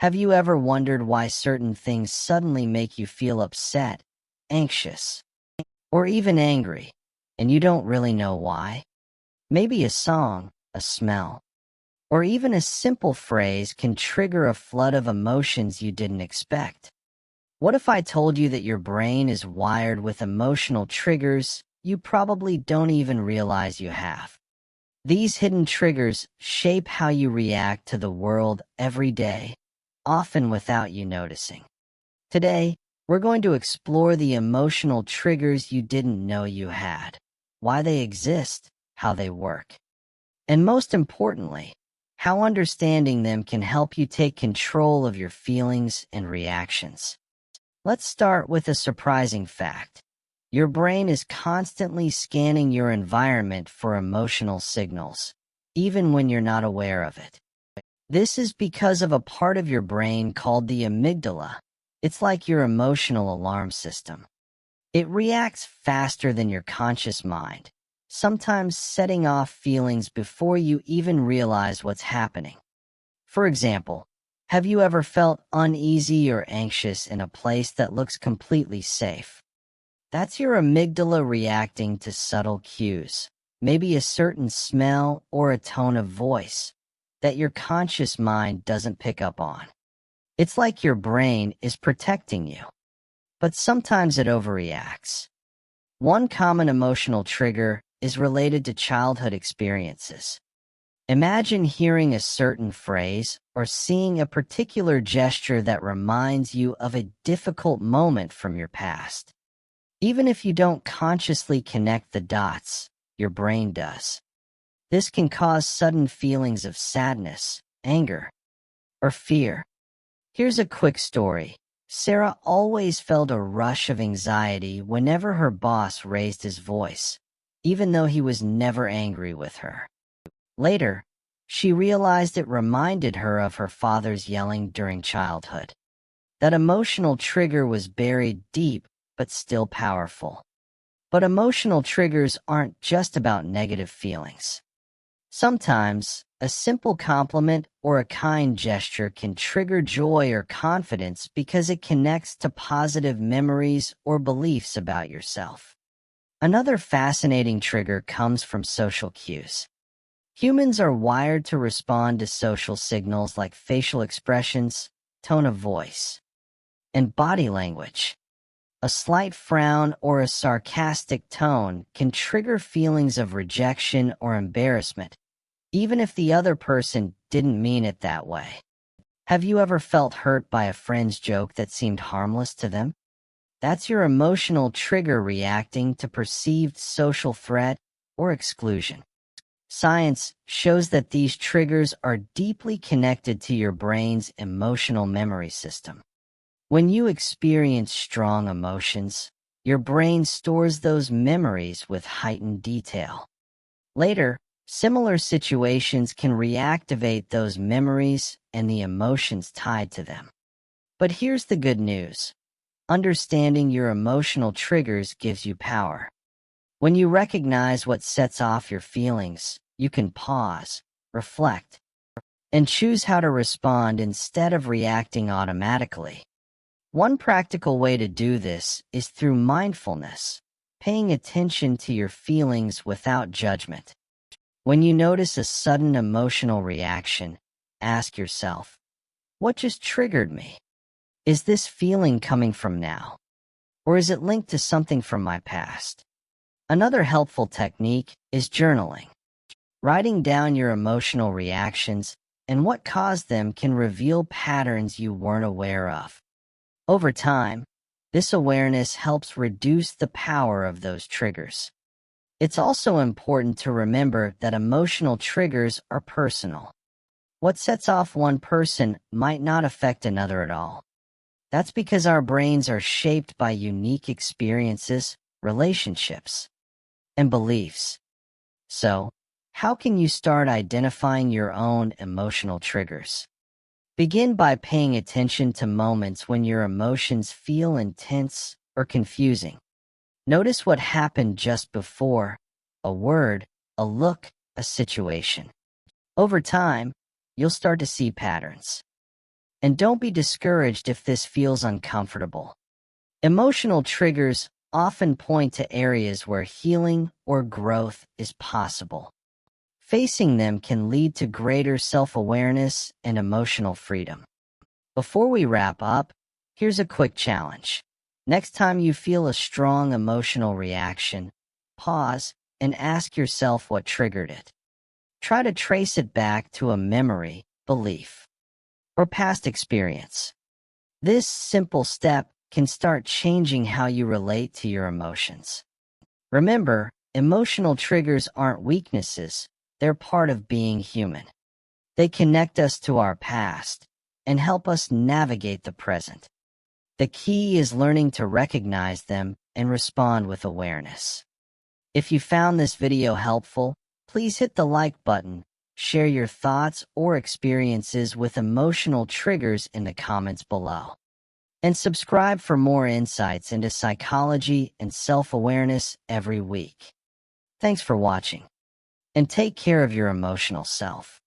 Have you ever wondered why certain things suddenly make you feel upset, anxious, or even angry, and you don't really know why? Maybe a song, a smell, or even a simple phrase can trigger a flood of emotions you didn't expect. What if I told you that your brain is wired with emotional triggers you probably don't even realize you have? These hidden triggers shape how you react to the world every day, often without you noticing. Today, we're going to explore the emotional triggers you didn't know you had, why they exist, how they work, and most importantly, how understanding them can help you take control of your feelings and reactions. Let's start with a surprising fact. Your brain is constantly scanning your environment for emotional signals, even when you're not aware of it. This is because of a part of your brain called the amygdala. It's like your emotional alarm system. It reacts faster than your conscious mind, sometimes setting off feelings before you even realize what's happening. For example, have you ever felt uneasy or anxious in a place that looks completely safe? That's your amygdala reacting to subtle cues, maybe a certain smell or a tone of voice that your conscious mind doesn't pick up on. It's like your brain is protecting you, but sometimes it overreacts. One common emotional trigger is related to childhood experiences. Imagine hearing a certain phrase or seeing a particular gesture that reminds you of a difficult moment from your past. Even if you don't consciously connect the dots, your brain does. This can cause sudden feelings of sadness, anger, or fear. Here's a quick story. Sarah always felt a rush of anxiety whenever her boss raised his voice, even though he was never angry with her. Later, she realized it reminded her of her father's yelling during childhood. That emotional trigger was buried deep but still powerful. But emotional triggers aren't just about negative feelings. Sometimes, a simple compliment or a kind gesture can trigger joy or confidence because it connects to positive memories or beliefs about yourself. Another fascinating trigger comes from social cues. Humans are wired to respond to social signals like facial expressions, tone of voice, and body language. A slight frown or a sarcastic tone can trigger feelings of rejection or embarrassment, even if the other person didn't mean it that way. Have you ever felt hurt by a friend's joke that seemed harmless to them? That's your emotional trigger reacting to perceived social threat or exclusion. Science shows that these triggers are deeply connected to your brain's emotional memory system. When you experience strong emotions, your brain stores those memories with heightened detail. Later, similar situations can reactivate those memories and the emotions tied to them. But here's the good news. Understanding your emotional triggers gives you power. When you recognize what sets off your feelings, you can pause, reflect, and choose how to respond instead of reacting automatically. One practical way to do this is through mindfulness, paying attention to your feelings without judgment. When you notice a sudden emotional reaction, ask yourself, what just triggered me? Is this feeling coming from now? Or is it linked to something from my past? Another helpful technique is journaling. Writing down your emotional reactions and what caused them can reveal patterns you weren't aware of. Over time, this awareness helps reduce the power of those triggers. It's also important to remember that emotional triggers are personal. What sets off one person might not affect another at all. That's because our brains are shaped by unique experiences, relationships, and beliefs. So, how can you start identifying your own emotional triggers? Begin by paying attention to moments when your emotions feel intense or confusing. Notice what happened just before, a word, a look, a situation. Over time, you'll start to see patterns. And don't be discouraged if this feels uncomfortable. Emotional triggers often point to areas where healing or growth is possible. Facing them can lead to greater self-awareness and emotional freedom. Before we wrap up, here's a quick challenge. Next time you feel a strong emotional reaction, pause and ask yourself what triggered it. Try to trace it back to a memory, belief, or past experience. This simple step can start changing how you relate to your emotions. Remember, emotional triggers aren't weaknesses, they're part of being human. They connect us to our past and help us navigate the present. The key is learning to recognize them and respond with awareness. If you found this video helpful, please hit the like button, share your thoughts or experiences with emotional triggers in the comments below, and subscribe for more insights into psychology and self-awareness every week. Thanks for watching, and take care of your emotional self.